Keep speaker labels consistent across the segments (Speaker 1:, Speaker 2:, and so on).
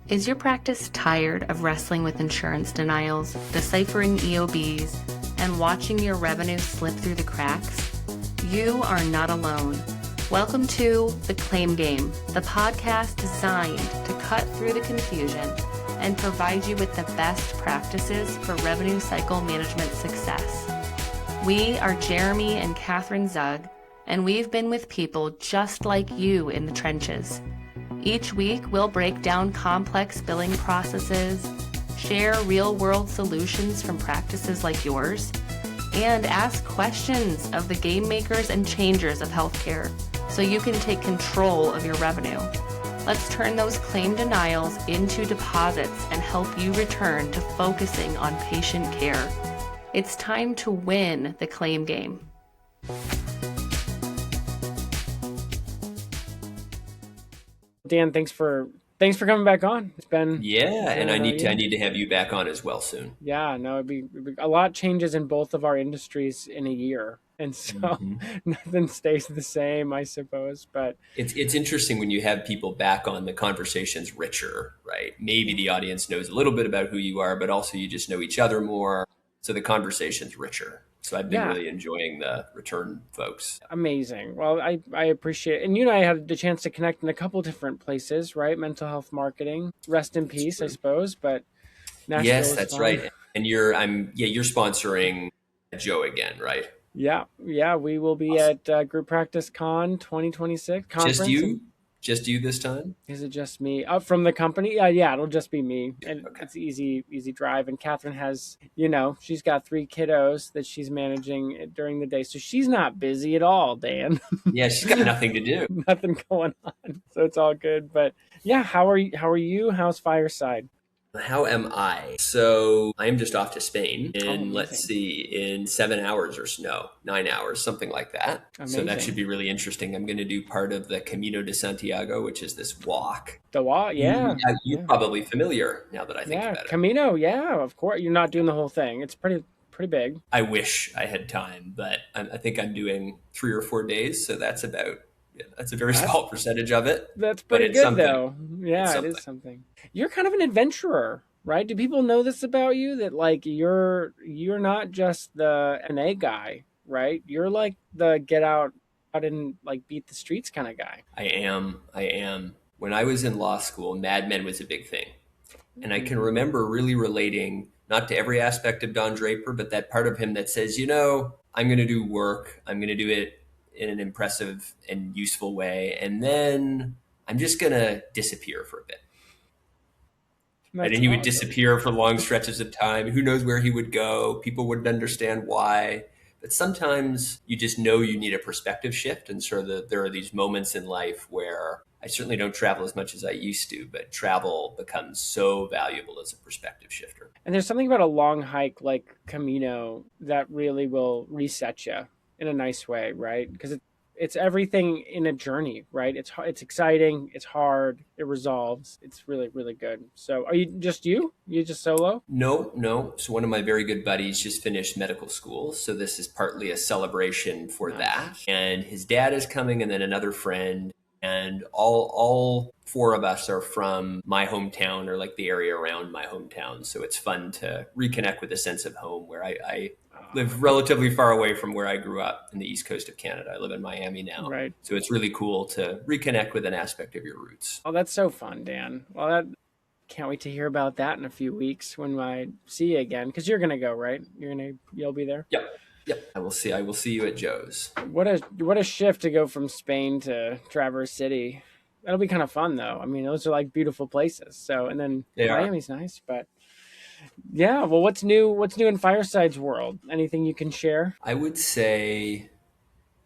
Speaker 1: Is your practice tired of wrestling with insurance denials, deciphering EOBs, and watching your revenue slip through the cracks? You are not alone. Welcome to The Claim Game, the podcast designed to cut through the confusion and provide you with the best practices for revenue cycle management success. We are Jeremy and Catherine Zug, and we've been with people just like you in the trenches. Each week, we'll break down complex billing processes, share real-world solutions from practices like yours, and ask questions of the game makers and changers of healthcare so you can take control of your revenue. Let's turn those claim denials into deposits and help you return to focusing on patient care. It's time to win the claim game.
Speaker 2: Dan, thanks for coming back on. It's been
Speaker 3: and I need to have you back on as well soon.
Speaker 2: Yeah, no, it'd be a lot changes in both of our industries in a year, and so nothing stays the same, I suppose. But
Speaker 3: it's interesting when you have people back on, the conversation's richer, right? Maybe the audience knows a little bit about who you are, but also you just know each other more, so the conversation's richer. So I've been really enjoying the return folks.
Speaker 2: Amazing. Well, I appreciate it. And you and I had the chance to connect in a couple different places, right? Mental health marketing. Rest in peace, I suppose. But Nashville
Speaker 3: yes, that's fun. Right. And you're sponsoring Joe again, right?
Speaker 2: Yeah. We will be at Group Practice Con 2026 conference.
Speaker 3: Just you this time?
Speaker 2: Is it just me? From the company? Yeah, it'll just be me. And It's easy drive. And Catherine has, she's got 3 kiddos that she's managing during the day. So she's not busy at all, Dan.
Speaker 3: Yeah, she's got nothing to do.
Speaker 2: Nothing going on. So it's all good. But yeah, how are you? How's Fireside?
Speaker 3: How am I? So I'm just off to Spain in, in 7 hours or so, 9 hours, something like that. Amazing. So that should be really interesting. I'm going to do part of the Camino de Santiago, which is this walk.
Speaker 2: The walk, yeah.
Speaker 3: You're probably familiar now that I think about it.
Speaker 2: Camino, yeah, of course. You're not doing the whole thing. It's pretty big.
Speaker 3: I wish I had time, but I think I'm doing 3 or 4 days. So that's a very small percentage of it.
Speaker 2: That's pretty good, though. Yeah, it is something. You're kind of an adventurer, right? Do people know this about you? That like you're not just the NA guy, right? You're like the get out and like beat the streets kind of guy.
Speaker 3: I am. When I was in law school, Mad Men was a big thing, and I can remember really relating not to every aspect of Don Draper, but that part of him that says, I'm going to do work. I'm going to do it in an impressive and useful way. And then I'm just going to disappear for a bit. And then he would disappear for long stretches of time. Who knows where he would go? People wouldn't understand why. But sometimes you just know you need a perspective shift. And so there are these moments in life where I certainly don't travel as much as I used to, but travel becomes so valuable as a perspective shifter.
Speaker 2: And there's something about a long hike like Camino that really will reset you in a nice way, right? Because it's everything in a journey, right? It's exciting, it's hard, it resolves. It's really, really good. So are you just solo?
Speaker 3: No. So one of my very good buddies just finished medical school. So this is partly a celebration for that. And his dad is coming, and then another friend. And all 4 of us are from my hometown, or like the area around my hometown. So it's fun to reconnect with a sense of home, where I live relatively far away from where I grew up in the East Coast of Canada. I live in Miami now.
Speaker 2: Right.
Speaker 3: So it's really cool to reconnect with an aspect of your roots.
Speaker 2: Oh, that's so fun, Dan. Well, can't wait to hear about that in a few weeks when I see you again, because you're going to go, right? You'll be there?
Speaker 3: Yep. I will see you at Joe's.
Speaker 2: What a shift to go from Spain to Traverse City. That'll be kind of fun, though. I mean, those are like beautiful places. So, and then Miami's nice, but yeah. Well, what's new in Fireside's world? Anything you can share?
Speaker 3: I would say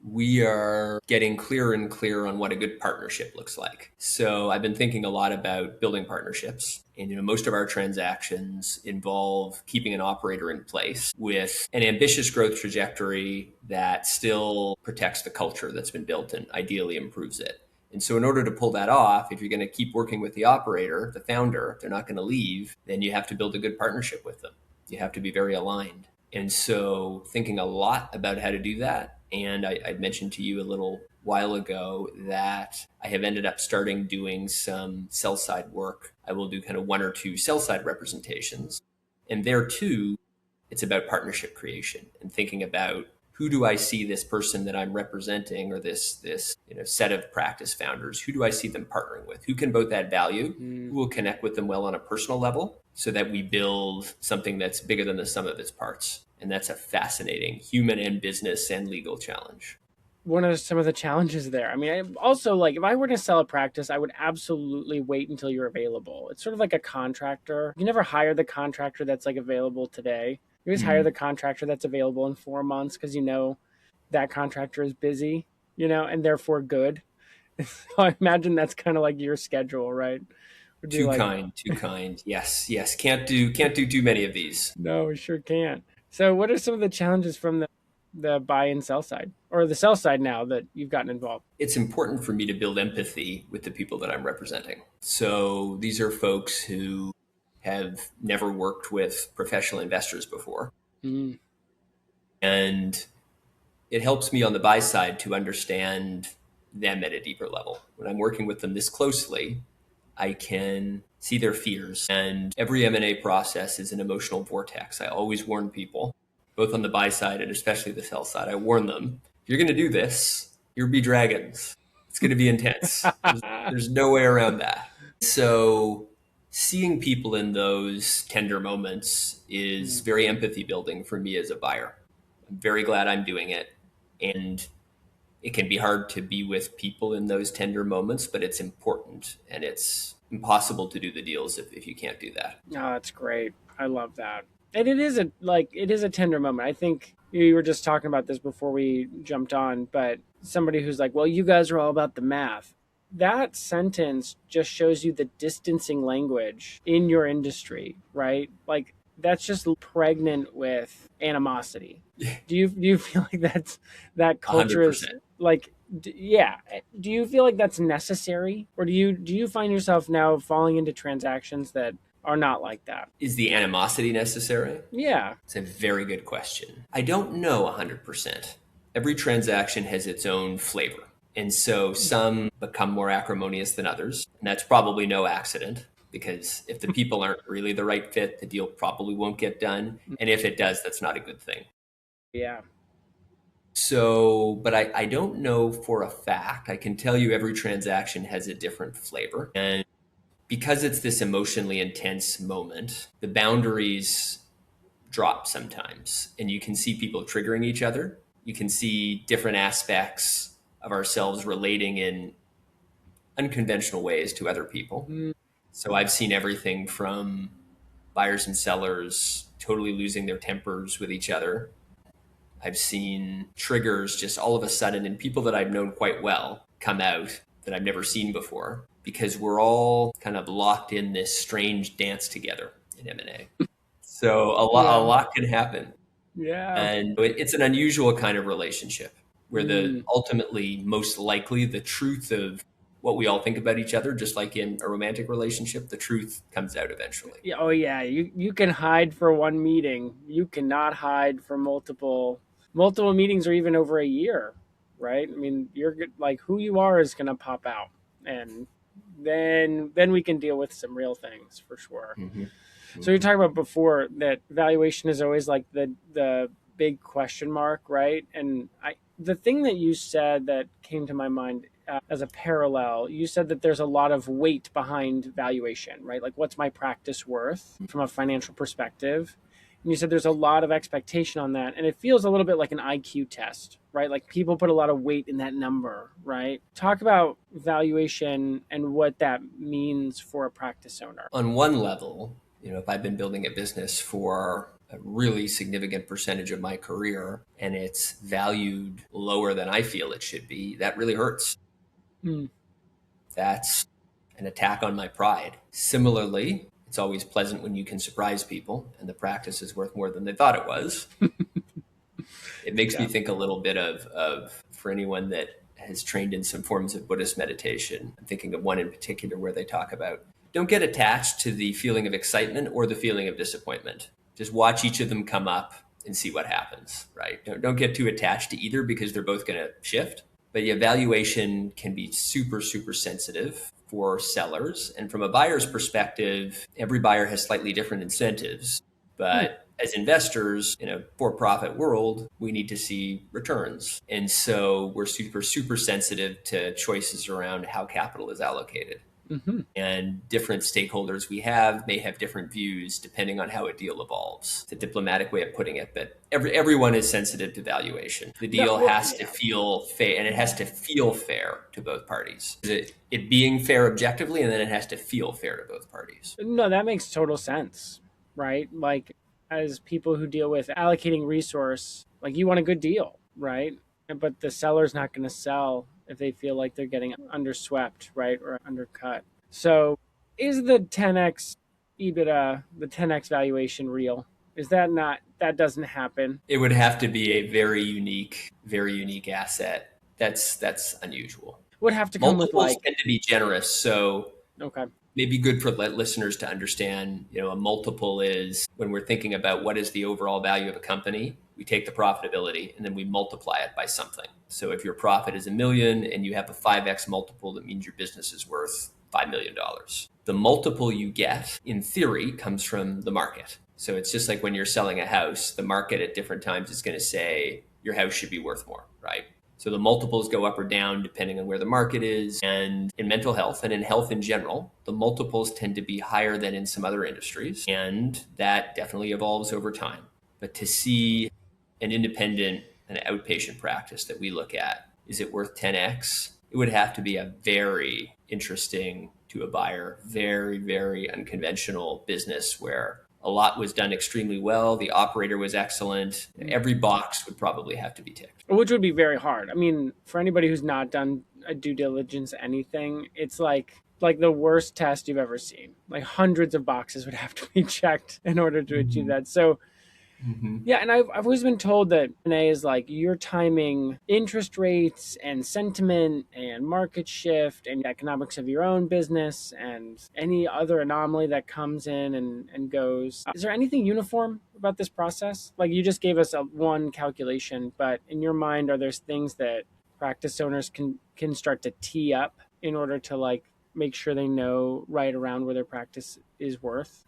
Speaker 3: we are getting clearer and clearer on what a good partnership looks like. So I've been thinking a lot about building partnerships. And most of our transactions involve keeping an operator in place with an ambitious growth trajectory that still protects the culture that's been built and ideally improves it. And so in order to pull that off, if you're going to keep working with the operator, the founder, they're not going to leave, then you have to build a good partnership with them. You have to be very aligned. And so thinking a lot about how to do that. And I mentioned to you a little while ago that I have ended up starting doing some sell side work. I will do kind of one or two sell side representations. And there too, it's about partnership creation and thinking about who do I see this person that I'm representing or this set of practice founders, who do I see them partnering with? Who can both add value? Who will connect with them well on a personal level so that we build something that's bigger than the sum of its parts? And that's a fascinating human and business and legal challenge.
Speaker 2: What are some of the challenges there? I mean, I also, like, if I were to sell a practice, I would absolutely wait until you're available. It's sort of like a contractor. You never hire the contractor that's like available today. You always hire the contractor that's available in 4 months because you know that contractor is busy, and therefore good. So I imagine that's kind of like your schedule, right?
Speaker 3: Too kind. Yes. Can't do too many of these.
Speaker 2: No, we sure can't. So what are some of the challenges from the buy and sell side, or the sell side now that you've gotten involved?
Speaker 3: It's important for me to build empathy with the people that I'm representing. So these are folks who have never worked with professional investors before. And it helps me on the buy side to understand them at a deeper level. When I'm working with them this closely, I can see their fears. And every M&A process is an emotional vortex. I always warn people, both on the buy side and especially the sell side. I warn them, if you're going to do this, you'll be dragons. It's going to be intense. There's no way around that. So seeing people in those tender moments is very empathy building for me as a buyer. I'm very glad I'm doing it. And it can be hard to be with people in those tender moments, but it's important, and it's impossible to do the deals if you can't do that.
Speaker 2: Oh, that's great. I love that. And it is a tender moment. I think you were just talking about this before we jumped on, but somebody who's like, well, you guys are all about the math. That sentence just shows you the distancing language in your industry, right? Like, that's just pregnant with animosity. Do you feel like that culture 100%. Is like, yeah? Do you feel like that's necessary, or do you find yourself now falling into transactions that are not like that?
Speaker 3: Is the animosity necessary?
Speaker 2: Yeah,
Speaker 3: it's a very good question. I don't know 100%. Every transaction has its own flavor, and so some become more acrimonious than others, and that's probably no accident. Because if the people aren't really the right fit, the deal probably won't get done. And if it does, that's not a good thing.
Speaker 2: Yeah.
Speaker 3: So, but I don't know for a fact. I can tell you every transaction has a different flavor. And because it's this emotionally intense moment, the boundaries drop sometimes. And you can see people triggering each other. You can see different aspects of ourselves relating in unconventional ways to other people. So I've seen everything from buyers and sellers totally losing their tempers with each other. I've seen triggers just all of a sudden in people that I've known quite well come out that I've never seen before, because we're all kind of locked in this strange dance together in M&A. So a lot can happen.
Speaker 2: Yeah.
Speaker 3: And it's an unusual kind of relationship where ultimately, most likely, the truth of what we all think about each other, just like in a romantic relationship, the truth comes out eventually.
Speaker 2: Yeah. Oh yeah. You can hide for one meeting. You cannot hide for multiple meetings, or even over a year, right? I mean, you're like, who you are is going to pop out, and then we can deal with some real things for sure. So you're talking about before that valuation is always like the big question mark, right? And the thing that you said that came to my mind as a parallel, you said that there's a lot of weight behind valuation, right? Like, what's my practice worth from a financial perspective? And you said there's a lot of expectation on that. And it feels a little bit like an IQ test, right? Like, people put a lot of weight in that number, right? Talk about valuation and what that means for a practice owner.
Speaker 3: On one level, if I've been building a business for a really significant percentage of my career and it's valued lower than I feel it should be, that really hurts. That's an attack on my pride. Similarly, it's always pleasant when you can surprise people and the practice is worth more than they thought it was. It makes me think a little bit of, for anyone that has trained in some forms of Buddhist meditation, I'm thinking of one in particular where they talk about, don't get attached to the feeling of excitement or the feeling of disappointment. Just watch each of them come up and see what happens, right? Don't get too attached to either, because they're both going to shift. But yeah, valuation can be super, super sensitive for sellers. And from a buyer's perspective, every buyer has slightly different incentives. But as investors in a for-profit world, we need to see returns. And so we're super, super sensitive to choices around how capital is allocated.
Speaker 2: Mm-hmm.
Speaker 3: And different stakeholders we have may have different views depending on how a deal evolves. It's a diplomatic way of putting it, but everyone is sensitive to valuation. The deal has to feel fair, and it has to feel fair to both parties. It being fair objectively, and then it has to feel fair to both parties.
Speaker 2: No, that makes total sense, right? Like, as people who deal with allocating resource, like, you want a good deal, right? But the seller's not going to sell if they feel like they're getting underswept, right, or undercut. So, is the 10x EBITDA, the 10x valuation real? Is that not, that doesn't happen?
Speaker 3: It would have to be a very unique asset. That's unusual.
Speaker 2: Would have to come
Speaker 3: Multiples
Speaker 2: with, like,
Speaker 3: tend to be generous, so
Speaker 2: okay,
Speaker 3: maybe good for listeners to understand, a multiple is when we're thinking about what is the overall value of a company, we take the profitability and then we multiply it by something. So if your profit is $1 million and you have a 5x multiple, that means your business is worth $5 million. The multiple you get, in theory, comes from the market. So it's just like when you're selling a house, the market at different times is going to say your house should be worth more, right? So the multiples go up or down depending on where the market is. And in mental health and in health in general, the multiples tend to be higher than in some other industries. And that definitely evolves over time. But to see an independent and outpatient practice that we look at, is it worth 10x? It would have to be a very interesting to a buyer, very, very unconventional business where a lot was done extremely well. The operator was excellent. Every box would probably have to be ticked.
Speaker 2: Which would be very hard. I mean, for anybody who's not done a due diligence anything, it's like the worst test you've ever seen. Like hundreds of boxes would have to be checked in order to achieve that. So yeah, and I've always been told that M&A is like you're timing interest rates and sentiment and market shift and economics of your own business and any other anomaly that comes in and goes. Is there anything uniform about this process? Like, you just gave us one calculation, but in your mind, are there things that practice owners can start to tee up in order to, like, make sure they know right around where their practice is worth?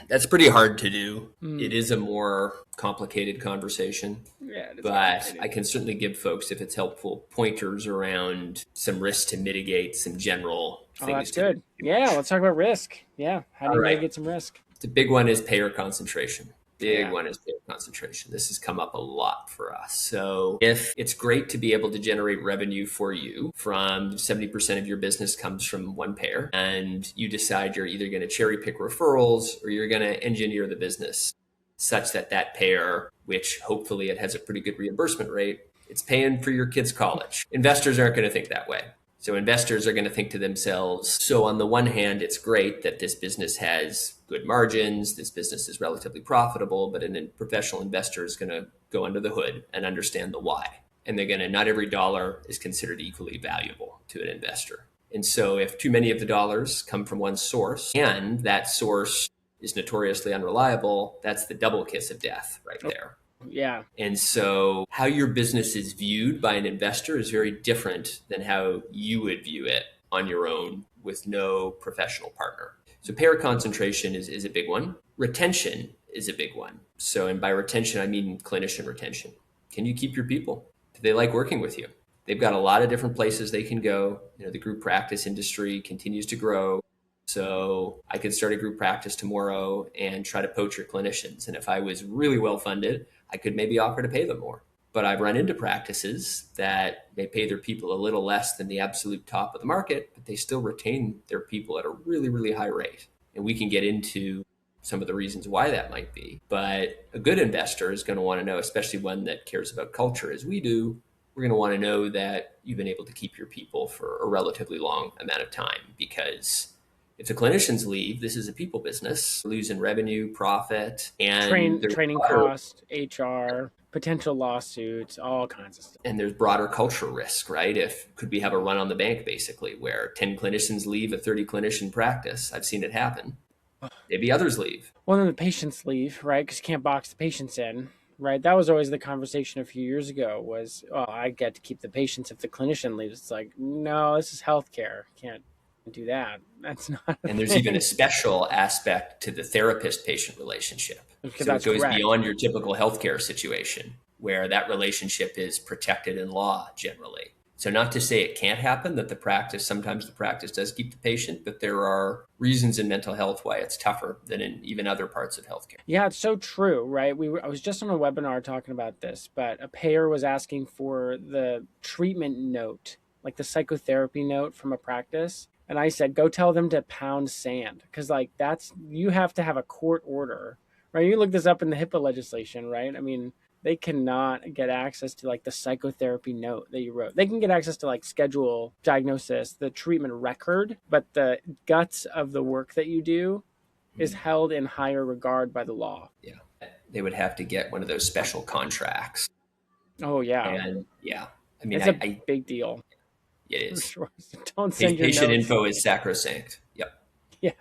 Speaker 3: That's pretty hard to do. It is a more complicated conversation.
Speaker 2: Yeah,
Speaker 3: but I can certainly give folks, if it's helpful, pointers around some risks to mitigate, some general things.
Speaker 2: Oh, that's good. Yeah, let's talk about risk. Yeah, how do you mitigate some risk?
Speaker 3: The big one is payer concentration. One is payer concentration. This has come up a lot for us. So if it's great to be able to generate revenue for you from 70% of your business comes from one payer, and you decide you're either going to cherry pick referrals or you're going to engineer the business such that that payer, which hopefully it has a pretty good reimbursement rate, it's paying for your kid's college. Investors aren't going to think that way. So investors are going to think to themselves, so on the one hand, it's great that this business has good margins, this business is relatively profitable, but a professional investor is going to go under the hood and understand the why. And they're going to, not every dollar is considered equally valuable to an investor. And so if too many of the dollars come from one source and that source is notoriously unreliable, that's the double kiss of death right there.
Speaker 2: Yeah.
Speaker 3: And so how your business is viewed by an investor is very different than how you would view it on your own with no professional partner. So payer concentration is a big one. Retention is a big one. So, and by retention, I mean clinician retention. Can you keep your people? Do they like working with you? They've got a lot of different places they can go. The group practice industry continues to grow. So I could start a group practice tomorrow and try to poach your clinicians. And if I was really well funded, I could maybe offer to pay them more. But I've run into practices that may pay their people a little less than the absolute top of the market, but they still retain their people at a really, really high rate. And we can get into some of the reasons why that might be. But a good investor is going to want to know, especially one that cares about culture as we do, we're going to want to know that you've been able to keep your people for a relatively long amount of time, because if the clinicians leave, this is a people business, losing revenue, profit, and
Speaker 2: training cost, HR, potential lawsuits, all kinds of stuff.
Speaker 3: And there's broader cultural risk, right? Could we have a run on the bank, basically, where 10 clinicians leave a 30 clinician practice? I've seen it happen. Maybe others leave.
Speaker 2: Well, then the patients leave, right? Because you can't box the patients in. right? That was always the conversation a few years ago was, oh, I get to keep the patients if the clinician leaves. It's like, no, this is healthcare. Can't do that. That's not a
Speaker 3: And there's even a
Speaker 2: thing.
Speaker 3: special aspect to the therapist patient relationship.
Speaker 2: Okay,
Speaker 3: So it
Speaker 2: that's
Speaker 3: goes
Speaker 2: correct.
Speaker 3: beyond your typical healthcare situation where that relationship is protected in law generally. So not to say it can't happen that sometimes the practice does keep the patient, but there are reasons in mental health why it's tougher than in even other parts of healthcare.
Speaker 2: Yeah, it's so true, right? I was just on a webinar talking about this, but a payer was asking for the treatment note, like the psychotherapy note from a practice. And I said, go tell them to pound sand. Cause like you have to have a court order, right? You look this up in the HIPAA legislation, right? I mean, they cannot get access to like the psychotherapy note that you wrote. They can get access to like schedule, diagnosis, the treatment record, but the guts of the work that you do is held in higher regard by the law.
Speaker 3: Yeah. They would have to get one of those special contracts.
Speaker 2: Oh yeah,
Speaker 3: And yeah, I mean,
Speaker 2: it's a
Speaker 3: I
Speaker 2: big deal
Speaker 3: it
Speaker 2: for
Speaker 3: is.
Speaker 2: sure. So don't send your
Speaker 3: Patient
Speaker 2: notes.
Speaker 3: info is sacrosanct. Yep.
Speaker 2: Yeah,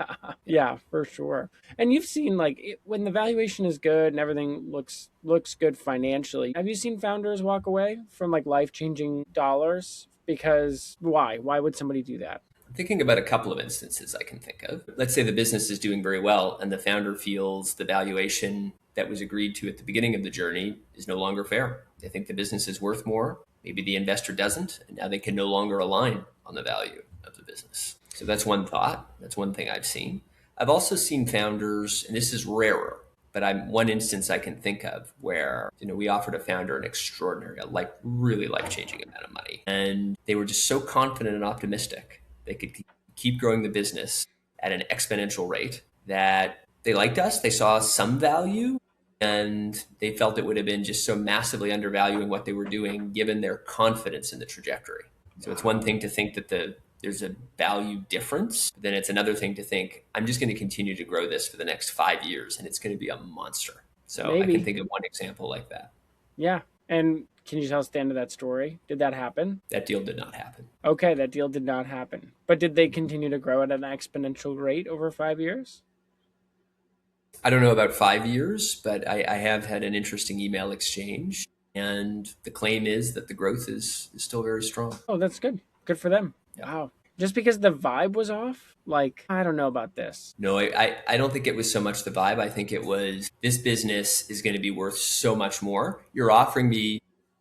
Speaker 2: yeah, for sure. And you've seen like when the valuation is good and everything looks good financially. Have you seen founders walk away from like life-changing dollars? Because why? Why would somebody do that?
Speaker 3: I'm thinking about a couple of instances I can think of. Let's say the business is doing very well and the founder feels the valuation that was agreed to at the beginning of the journey is no longer fair. They think the business is worth more. Maybe the investor doesn't, and now they can no longer align on the value of the business. So that's one thought. That's one thing I've seen. I've also seen founders, and this is rarer, but I'm one instance I can think of where, we offered a founder an extraordinary, like really life-changing amount of money. And they were just so confident and optimistic they could keep growing the business at an exponential rate that they liked us. They saw some value and they felt it would have been just so massively undervaluing what they were doing given their confidence in the trajectory. So it's one thing to think that there's a value difference. Then it's another thing to think, I'm just going to continue to grow this for the next 5 years and it's going to be a monster. So I can
Speaker 2: Maybe.
Speaker 3: think of one example like that.
Speaker 2: Yeah. And can you tell us the end of that story? Did that happen?
Speaker 3: That deal did not happen.
Speaker 2: Okay, that deal did not happen. But did they continue to grow at an exponential rate over 5 years?
Speaker 3: I don't know about 5 years, but I have had an interesting email exchange. And the claim is that the growth is still very strong.
Speaker 2: Oh, that's good. Good for them.
Speaker 3: Yeah.
Speaker 2: Wow. Just because the vibe was off? Like, I don't know about this.
Speaker 3: No, I don't think it was so much the vibe. I think it was this business is going to be worth so much more. You're offering me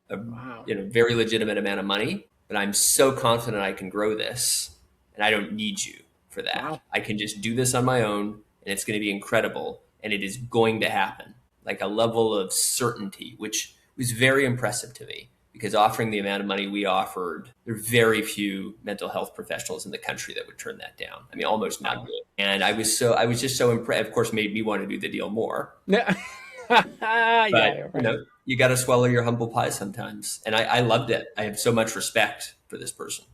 Speaker 3: a
Speaker 2: Wow.
Speaker 3: very legitimate amount of money, but I'm so confident I can grow this and I don't need you for that.
Speaker 2: Wow.
Speaker 3: I can just do this on my own and it's going to be incredible and it is going to happen. Like a level of certainty, which was very impressive to me. Because offering the amount of money we offered, there are very few mental health professionals in the country that would turn that down. I mean, almost none would. And I was just so impressed. Of course, made me want to do the deal more.
Speaker 2: Yeah.
Speaker 3: But
Speaker 2: Yeah, right.
Speaker 3: you got to swallow your humble pie sometimes. And I loved it. I have so much respect for this person.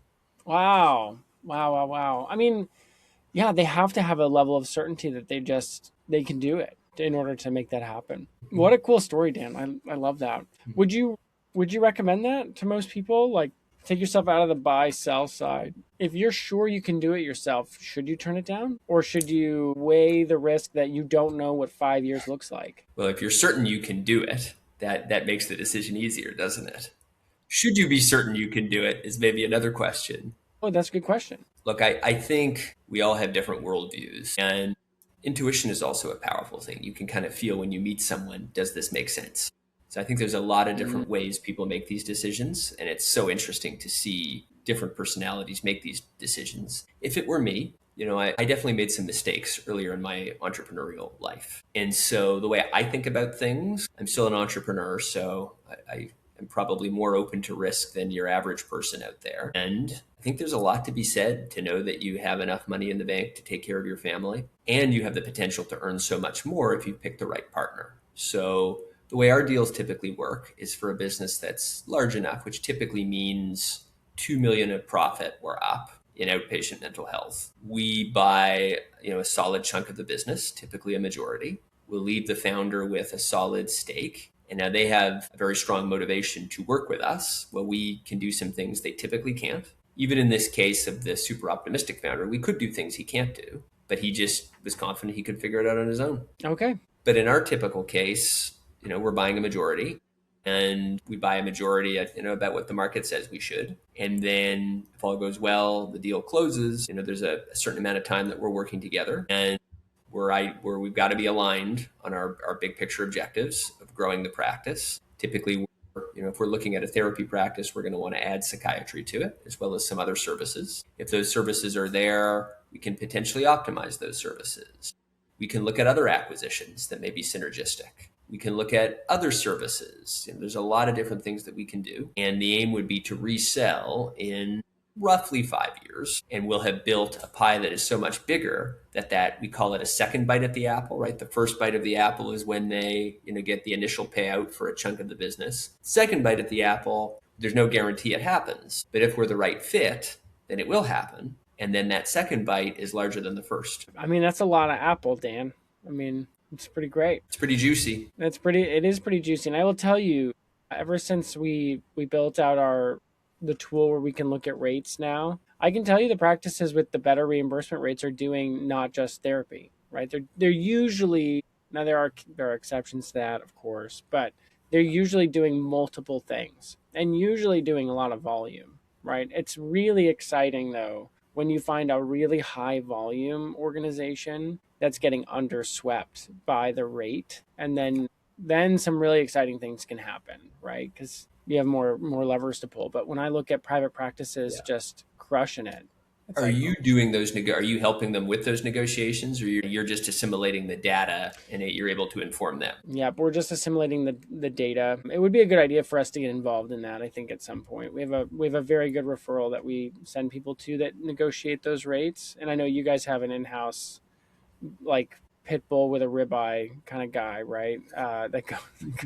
Speaker 2: Wow. Wow, wow, wow. I mean, yeah, they have to have a level of certainty that they can do it in order to make that happen. What a cool story, Dan. I love that. Would you recommend that to most people? Like, take yourself out of the buy sell side. If you're sure you can do it yourself, should you turn it down? Or should you weigh the risk that you don't know what 5 years looks like?
Speaker 3: Well, if you're certain you can do it, that makes the decision easier, doesn't it? Should you be certain you can do it is maybe another question.
Speaker 2: Oh, that's a good question.
Speaker 3: Look, I think we all have different worldviews, and intuition is also a powerful thing. You can kind of feel when you meet someone, does this make sense? So I think there's a lot of different ways people make these decisions, and it's so interesting to see different personalities make these decisions. If it were me, I definitely made some mistakes earlier in my entrepreneurial life. And so the way I think about things, I'm still an entrepreneur, so I am probably more open to risk than your average person out there. And I think there's a lot to be said to know that you have enough money in the bank to take care of your family, and you have the potential to earn so much more if you pick the right partner. So the way our deals typically work is for a business that's large enough, which typically means 2 million of profit or up in outpatient mental health. We buy, a solid chunk of the business, typically a majority. We'll leave the founder with a solid stake. And now they have a very strong motivation to work with us. Well, we can do some things they typically can't. Even in this case of the super optimistic founder, we could do things he can't do, but he just was confident he could figure it out on his own.
Speaker 2: Okay.
Speaker 3: But in our typical case, we're buying a majority, and we buy a majority at, about what the market says we should. And then if all goes well, the deal closes, there's a certain amount of time that we're working together, and where we've got to be aligned on our big picture objectives of growing the practice. Typically, if we're looking at a therapy practice, we're going to want to add psychiatry to it, as well as some other services. If those services are there, we can potentially optimize those services. We can look at other acquisitions that may be synergistic. We can look at other services. There's a lot of different things that we can do. And the aim would be to resell in roughly 5 years, and we'll have built a pie that is so much bigger that we call it a second bite at the apple, right? The first bite of the apple is when they, get the initial payout for a chunk of the business. Second bite at the apple, there's no guarantee it happens, but if we're the right fit, then it will happen. And then that second bite is larger than the first.
Speaker 2: I mean, that's a lot of apple, Dan. I mean, it's pretty great.
Speaker 3: It's pretty juicy.
Speaker 2: It is pretty juicy. And I will tell you, ever since we built out the tool where we can look at rates now, I can tell you the practices with the better reimbursement rates are doing not just therapy, right? They're usually, now there are exceptions to that, of course, but they're usually doing multiple things and usually doing a lot of volume, right? It's really exciting though when you find a really high volume organization that's getting underswept by the rate, and then some really exciting things can happen, right? Because you have more levers to pull. But when I look at private practices just crushing it,
Speaker 3: are you doing those? Are you helping them with those negotiations, or you're just assimilating the data and you're able to inform them?
Speaker 2: Yeah, we're just assimilating the data. It would be a good idea for us to get involved in that. I think at some point we have a very good referral that we send people to that negotiate those rates. And I know you guys have an in-house like pit bull with a ribeye kind of guy, right? That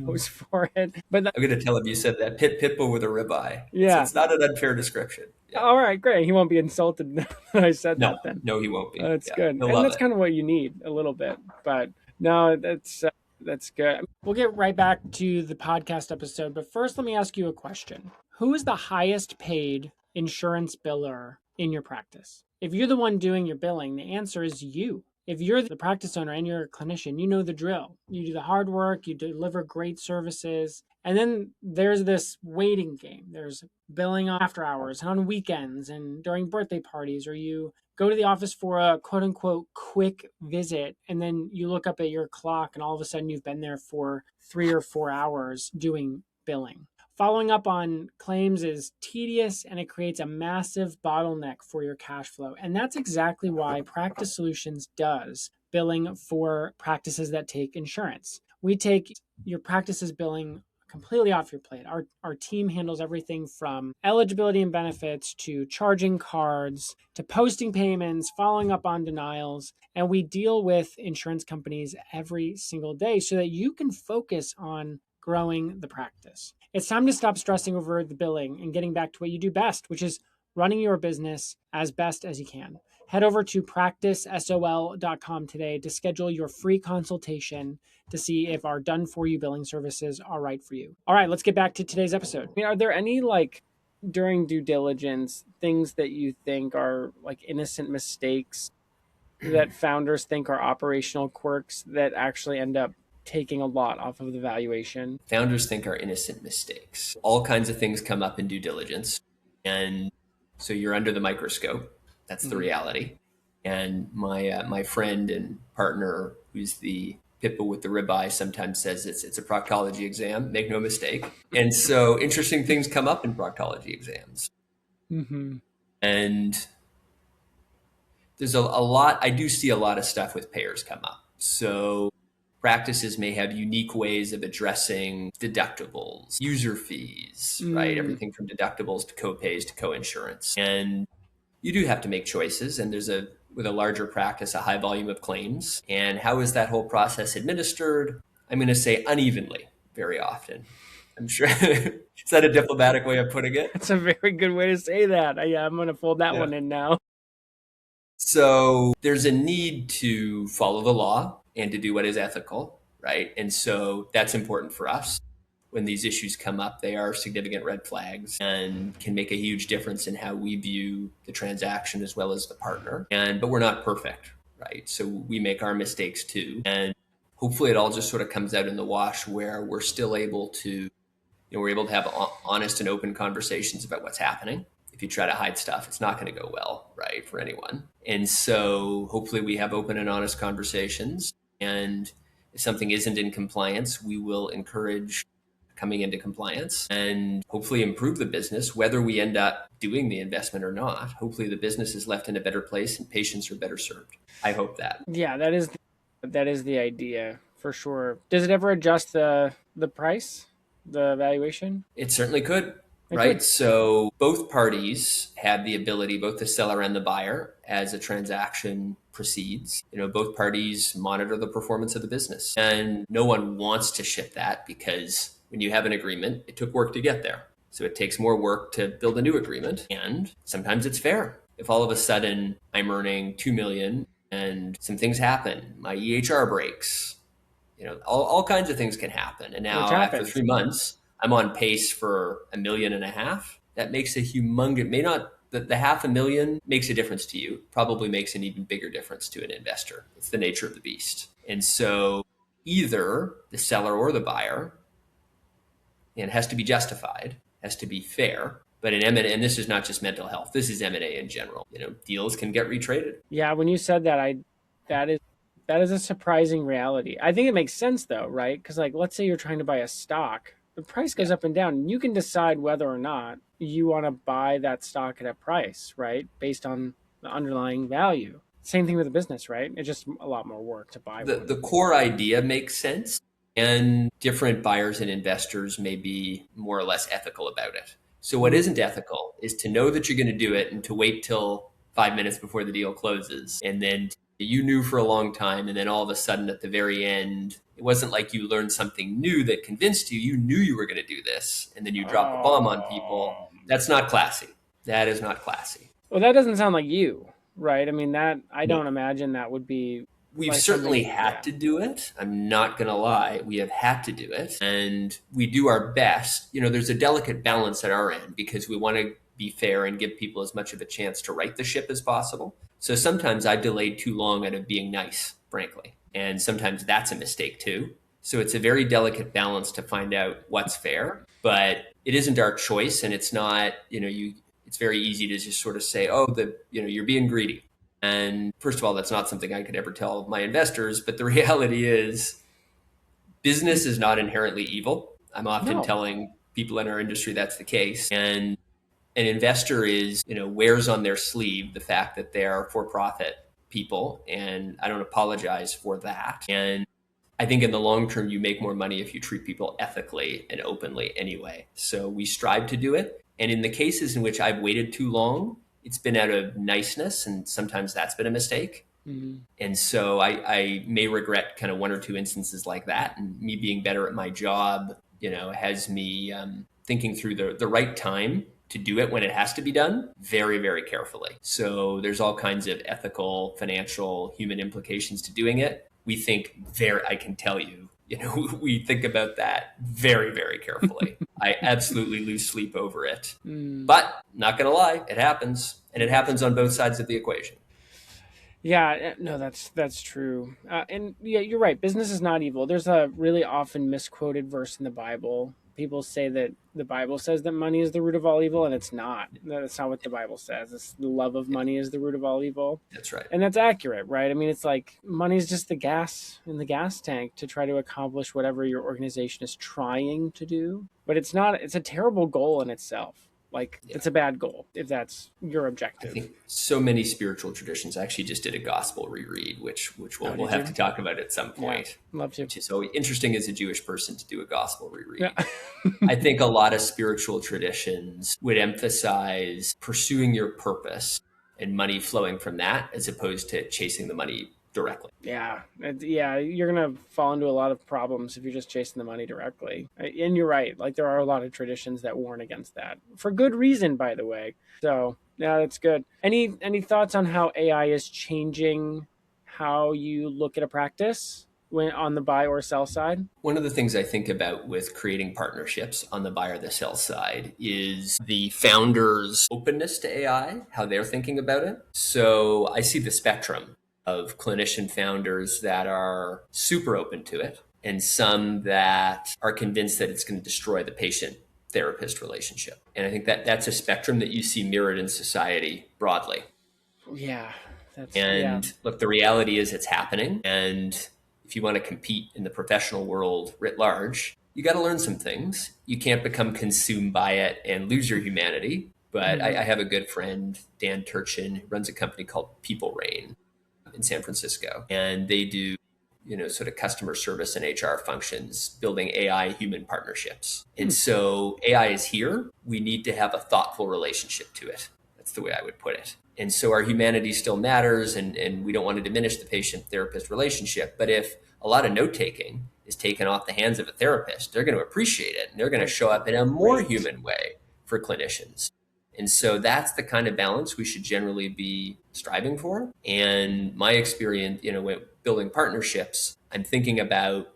Speaker 2: goes for it. But
Speaker 3: I'm going to tell him you said that pit bull with a ribeye.
Speaker 2: Yeah,
Speaker 3: so it's not an unfair description. Yeah.
Speaker 2: All right, great. He won't be insulted that I said that then.
Speaker 3: No, he won't be.
Speaker 2: That's good. And that's kind of what you need a little bit. But no, that's good. We'll get right back to the podcast episode. But first, let me ask you a question. Who is the highest paid insurance biller in your practice? If you're the one doing your billing, the answer is you. If you're the practice owner and you're a clinician, you know the drill. You do the hard work, you deliver great services. And then there's this waiting game. There's billing after hours and on weekends and during birthday parties, or you go to the office for a quote unquote quick visit. And then you look up at your clock and all of a sudden you've been there for 3 or 4 hours doing billing. Following up on claims is tedious and it creates a massive bottleneck for your cash flow. And that's exactly why Practice Solutions does billing for practices that take insurance. We take your practice's billing completely off your plate. Our team handles everything from eligibility and benefits to charging cards to posting payments, following up on denials. And we deal with insurance companies every single day so that you can focus on growing the practice. It's time to stop stressing over the billing and getting back to what you do best, which is running your business as best as you can. Head over to practicesol.com today to schedule your free consultation to see if our done-for-you billing services are right for you. All right, let's get back to today's episode. I mean, are there any, during due diligence, things that you think are, innocent mistakes that founders think are operational quirks that actually end up taking a lot off of the valuation?
Speaker 3: Founders think are innocent mistakes. All kinds of things come up in due diligence. And so you're under the microscope. That's the reality. And my friend and partner, who's the pit bull with the ribeye, sometimes says it's a proctology exam. Make no mistake. And so interesting things come up in proctology exams.
Speaker 2: Mm-hmm.
Speaker 3: And there's a lot. I do see a lot of stuff with payers come up. So practices may have unique ways of addressing deductibles, user fees, right? Everything from deductibles to co-pays to co-insurance. And you do have to make choices. And with a larger practice, a high volume of claims. And how is that whole process administered? I'm going to say unevenly very often. I'm sure. Is that a diplomatic way of putting it?
Speaker 2: That's a very good way to say that. I'm going to fold that one in now.
Speaker 3: So there's a need to follow the law and to do what is ethical, right? And so that's important for us. When these issues come up, they are significant red flags and can make a huge difference in how we view the transaction as well as the partner. But we're not perfect, right? So we make our mistakes too. And hopefully it all just sort of comes out in the wash where we're still able to, we're able to have honest and open conversations about what's happening. If you try to hide stuff, it's not going to go well, right, for anyone. And so hopefully we have open and honest conversations. And if something isn't in compliance, we will encourage coming into compliance and hopefully improve the business, whether we end up doing the investment or not. Hopefully the business is left in a better place and patients are better served. I hope that.
Speaker 2: Yeah, that is the idea for sure. Does it ever adjust the price, the valuation?
Speaker 3: It certainly could.
Speaker 2: It
Speaker 3: Right.
Speaker 2: could.
Speaker 3: So both parties have the ability, both the seller and the buyer, as a transaction proceeds, both parties monitor the performance of the business. And no one wants to ship that because when you have an agreement, it took work to get there. So it takes more work to build a new agreement. And sometimes it's fair. If all of a sudden I'm earning $2 million and some things happen, my EHR breaks, all kinds of things can happen. And now after 3 months, I'm on pace for $1.5 million. That makes a humongous, may not, the $500,000 makes a difference to you, probably makes an even bigger difference to an investor. It's the nature of the beast. And so either the seller or the buyer, and it has to be justified, has to be fair. But in M&A, and this is not just mental health, this is M&A in general. Deals can get retraded.
Speaker 2: Yeah, when you said that, that is a surprising reality. I think it makes sense though, right? Because let's say you're trying to buy a stock, the price goes up and down, and you can decide whether or not you want to buy that stock at a price, right? Based on the underlying value. Same thing with a business, right? It's just a lot more work to buy one.
Speaker 3: The core idea makes sense, and different buyers and investors may be more or less ethical about it. So what isn't ethical is to know that you're going to do it and to wait till 5 minutes before the deal closes. And then you knew for a long time. And then all of a sudden at the very end, it wasn't like you learned something new that convinced you. You knew you were going to do this. And then you drop a bomb on people. That's not classy. That is not classy.
Speaker 2: Well, that doesn't sound like you, right? I mean, I don't imagine that would be.
Speaker 3: We've certainly had to do it. I'm not going to lie. We have had to do it. And we do our best. There's a delicate balance at our end because we want to be fair and give people as much of a chance to right the ship as possible. So sometimes I've delayed too long out of being nice, frankly. And sometimes that's a mistake too. So it's a very delicate balance to find out what's fair. But it isn't our choice. And it's not, it's very easy to just sort of say, you're being greedy. And first of all, that's not something I could ever tell my investors. But the reality is business is not inherently evil. I'm often telling people in our industry that's the case. And an investor wears on their sleeve the fact that they're for-profit people. And I don't apologize for that. And I think in the long term, you make more money if you treat people ethically and openly anyway. So we strive to do it. And in the cases in which I've waited too long, it's been out of niceness, and sometimes that's been a mistake. Mm-hmm. And so I may regret kind of one or two instances like that. And me being better at my job, has me thinking through the right time to do it when it has to be done very, very carefully. So there's all kinds of ethical, financial, human implications to doing it. We think I can tell you, we think about that very, very carefully. I absolutely lose sleep over it. But not going to lie, it happens. And it happens on both sides of the equation.
Speaker 2: Yeah, no, that's true. And yeah, you're right. Business is not evil. There's a really often misquoted verse in the Bible. People say that the Bible says that money is the root of all evil, and it's not. That's not what the Bible says. It's the love of money is the root of all evil.
Speaker 3: That's right.
Speaker 2: And that's accurate, right? I mean, it's like money is just the gas in the gas tank to try to accomplish whatever your organization is trying to do. But it's a terrible goal in itself. It's a bad goal if that's your objective.
Speaker 3: I think so many spiritual traditions. I actually just did a gospel reread, which we'll have to talk about at some point.
Speaker 2: Yeah, love to.
Speaker 3: Which is so interesting as a Jewish person to do a gospel reread. Yeah. I think a lot of spiritual traditions would emphasize pursuing your purpose and money flowing from that as opposed to chasing the money directly.
Speaker 2: Yeah, you're going to fall into a lot of problems if you're just chasing the money directly. And you're right. There are a lot of traditions that warn against that for good reason, by the way. So yeah, that's good. Any thoughts on how AI is changing how you look at a practice when on the buy or sell side?
Speaker 3: One of the things I think about with creating partnerships on the buy or the sell side is the founders' openness to AI, how they're thinking about it. So I see the spectrum of clinician founders that are super open to it, and some that are convinced that it's going to destroy the patient therapist relationship. And I think that that's a spectrum that you see mirrored in society broadly.
Speaker 2: Yeah, yeah.
Speaker 3: And look, the reality is it's happening. And if you want to compete in the professional world writ large, you got to learn some things. You can't become consumed by it and lose your humanity. But I have a good friend, Dan Turchin, who runs a company called People Rain in San Francisco. And they do, sort of customer service and HR functions, building AI human partnerships. And so AI is here. We need to have a thoughtful relationship to it. That's the way I would put it. And so our humanity still matters, and we don't want to diminish the patient-therapist relationship. But if a lot of note-taking is taken off the hands of a therapist, they're going to appreciate it, and they're going to show up in a more human way for clinicians. And so that's the kind of balance we should generally be striving for. And my experience, with building partnerships, I'm thinking about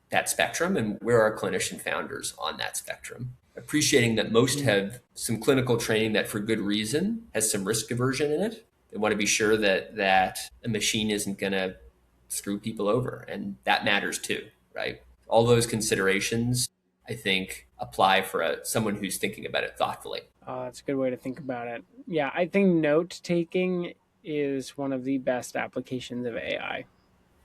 Speaker 3: that spectrum and where are clinician founders on that spectrum. Appreciating that most have some clinical training that for good reason has some risk aversion in it. They want to be sure that a machine isn't going to screw people over. And that matters too, right? All those considerations, I think, apply for someone who's thinking about it thoughtfully.
Speaker 2: That's a good way to think about it. Yeah, I think note taking is one of the best applications of AI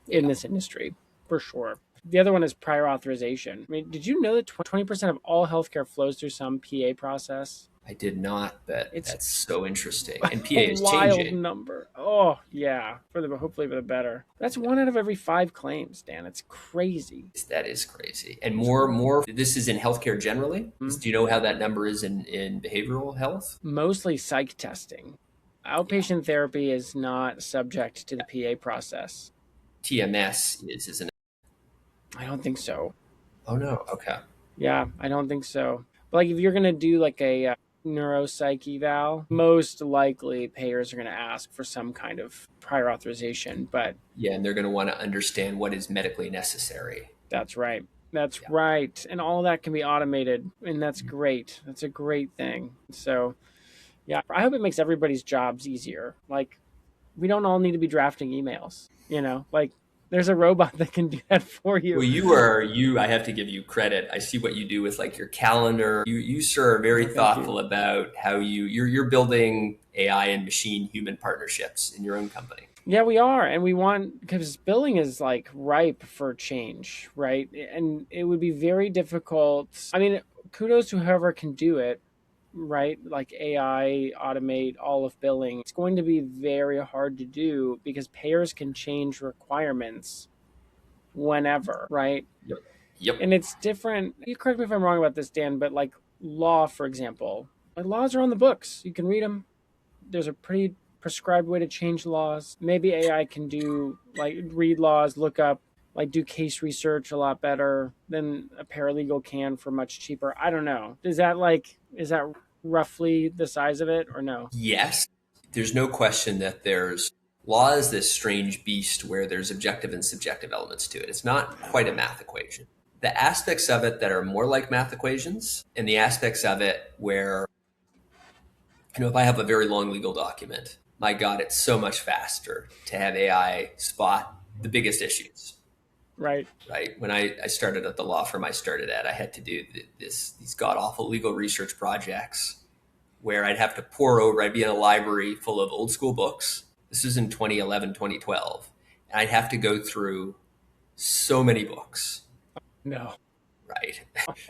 Speaker 2: in this industry, for sure. The other one is prior authorization. I mean, did you know that 20% of all healthcare flows through some PA process?
Speaker 3: I did not, but that's so interesting. And PA is
Speaker 2: wild
Speaker 3: changing.
Speaker 2: Number. Oh, yeah. Hopefully for the better. That's 1 out of every 5 claims, Dan. It's crazy.
Speaker 3: That is crazy. And more, this is in healthcare generally. Do you know how that number is in behavioral health?
Speaker 2: Mostly psych testing. Outpatient therapy is not subject to the PA process.
Speaker 3: TMS is, isn't it?
Speaker 2: I don't think so.
Speaker 3: Oh, no. Okay.
Speaker 2: Yeah, I don't think so. But like if you're going to do like a neuropsych eval, most likely payers are going to ask for some kind of prior authorization. But
Speaker 3: yeah, and they're going to want to understand what is medically necessary.
Speaker 2: That's right. That's right. And all that can be automated. And that's great. That's a great thing. So, yeah, I hope it makes everybody's jobs easier. Like, we don't all need to be drafting emails, like there's a robot that can do that for you.
Speaker 3: Well, I have to give you credit. I see what you do with like your calendar. You sir are very thoughtful about how you're building AI and machine human partnerships in your own company.
Speaker 2: Yeah, we are. And we want, because billing is like ripe for change, right? And it would be very difficult. I mean, kudos to whoever can do it, right? Like AI, automate all of billing. It's going to be very hard to do because payers can change requirements whenever, right?
Speaker 3: Yep.
Speaker 2: And it's different. You correct me if I'm wrong about this, Dan, but like law, for example, like laws are on the books. You can read them. There's a pretty prescribed way to change laws. Maybe AI can do like read laws, look up, like do case research a lot better than a paralegal can for much cheaper. I don't know. Is that roughly the size of it or no?
Speaker 3: Yes. There's no question that law is this strange beast where there's objective and subjective elements to it. It's not quite a math equation. The aspects of it that are more like math equations and the aspects of it where, if I have a very long legal document, my God, it's so much faster to have AI spot the biggest issues.
Speaker 2: Right.
Speaker 3: When I started at the law firm I started at, I had to do these god-awful legal research projects where I'd be in a library full of old school books. This was in 2011, 2012. And I'd have to go through so many books.
Speaker 2: No.
Speaker 3: Right.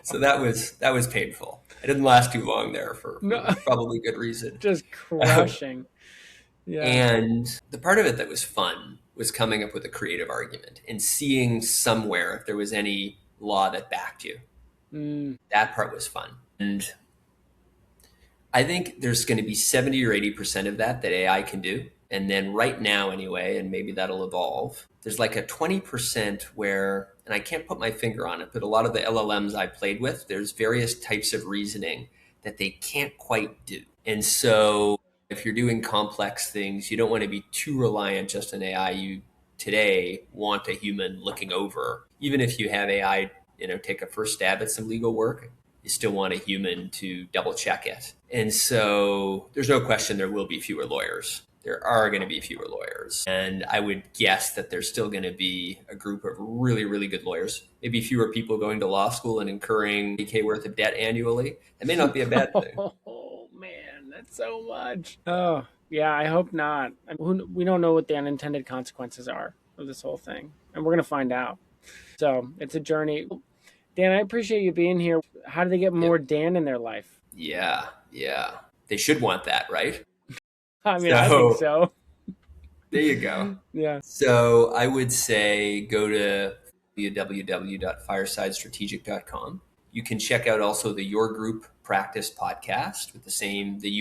Speaker 3: So that was painful. I didn't last too long there for probably good reason.
Speaker 2: Just crushing. Yeah.
Speaker 3: And the part of it that was fun was coming up with a creative argument and seeing somewhere if there was any law that backed you. That part was fun. And I think there's going to be 70 or 80% of that AI can do. And then right now anyway, and maybe that'll evolve, there's like a 20% where, and I can't put my finger on it, but a lot of the LLMs I played with, there's various types of reasoning that they can't quite do. And so if you're doing complex things, you don't want to be too reliant just on AI. You today want a human looking over. Even if you have AI, take a first stab at some legal work, you still want a human to double check it. And so there's no question there will be fewer lawyers. there are going to be fewer lawyers. And I would guess that there's still going to be a group of really, really good lawyers. Maybe fewer people going to law school and incurring $80K worth of debt annually. It may not be a bad thing.
Speaker 2: Oh, man, that's so much. Oh, yeah, I hope not. We don't know what the unintended consequences are of this whole thing, and we're going to find out. So it's a journey. Dan, I appreciate you being here. How do they get more Dan in their life?
Speaker 3: Yeah. They should want that, right?
Speaker 2: I mean, I think so.
Speaker 3: There you go.
Speaker 2: Yeah.
Speaker 3: So I would say go to www.firesidestrategic.com. You can check out also the Your Group Practice podcast with the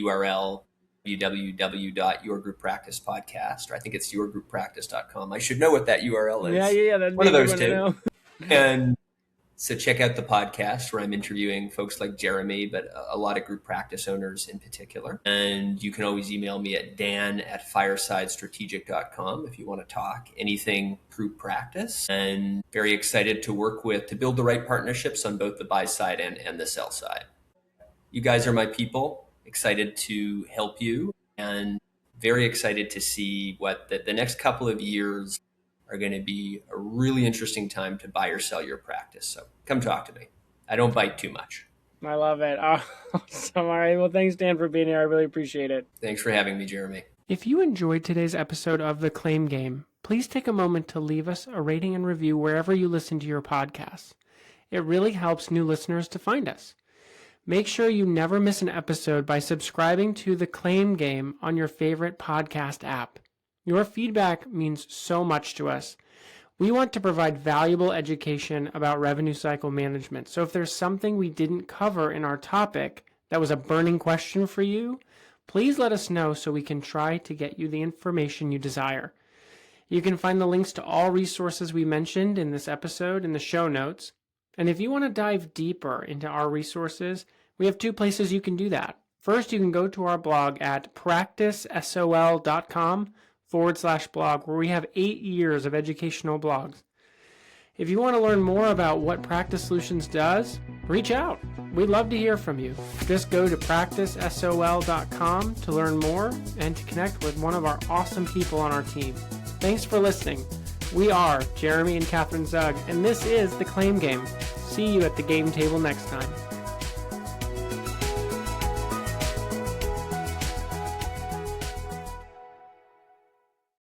Speaker 3: URL www.yourgrouppracticepodcast, or I think it's yourgrouppractice.com. I should know what that URL is.
Speaker 2: Yeah. That's
Speaker 3: one of those two. And so check out the podcast where I'm interviewing folks like Jeremy, but a lot of group practice owners in particular. And you can always email me at dan@firesidestrategic.com if you want to talk anything group practice. And very excited to work to build the right partnerships on both the buy side and the sell side. You guys are my people, excited to help you, and very excited to see what the next couple of years are going to be a really interesting time to buy or sell your practice. So come talk to me. I don't bite too much.
Speaker 2: I love it. Awesome. All right. Well, thanks, Dan, for being here. I really appreciate it.
Speaker 3: Thanks for having me, Jeremy.
Speaker 2: If you enjoyed today's episode of The Claim Game, please take a moment to leave us a rating and review wherever you listen to your podcasts. It really helps new listeners to find us. Make sure you never miss an episode by subscribing to The Claim Game on your favorite podcast app. Your feedback means so much to us. We want to provide valuable education about revenue cycle management. So if there's something we didn't cover in our topic that was a burning question for you, please let us know so we can try to get you the information you desire. You can find the links to all resources we mentioned in this episode in the show notes. And if you want to dive deeper into our resources, we have two places you can do that. First, you can go to our blog at practicesol.com/blog, where we have 8 years of educational blogs. If you want to learn more about what Practice Solutions does, reach out. We'd love to hear from you. Just go to practicesol.com to learn more and to connect with one of our awesome people on our team. Thanks for listening. We are Jeremy and Catherine Zug, and this is The Claim Game. See you at the game table next time.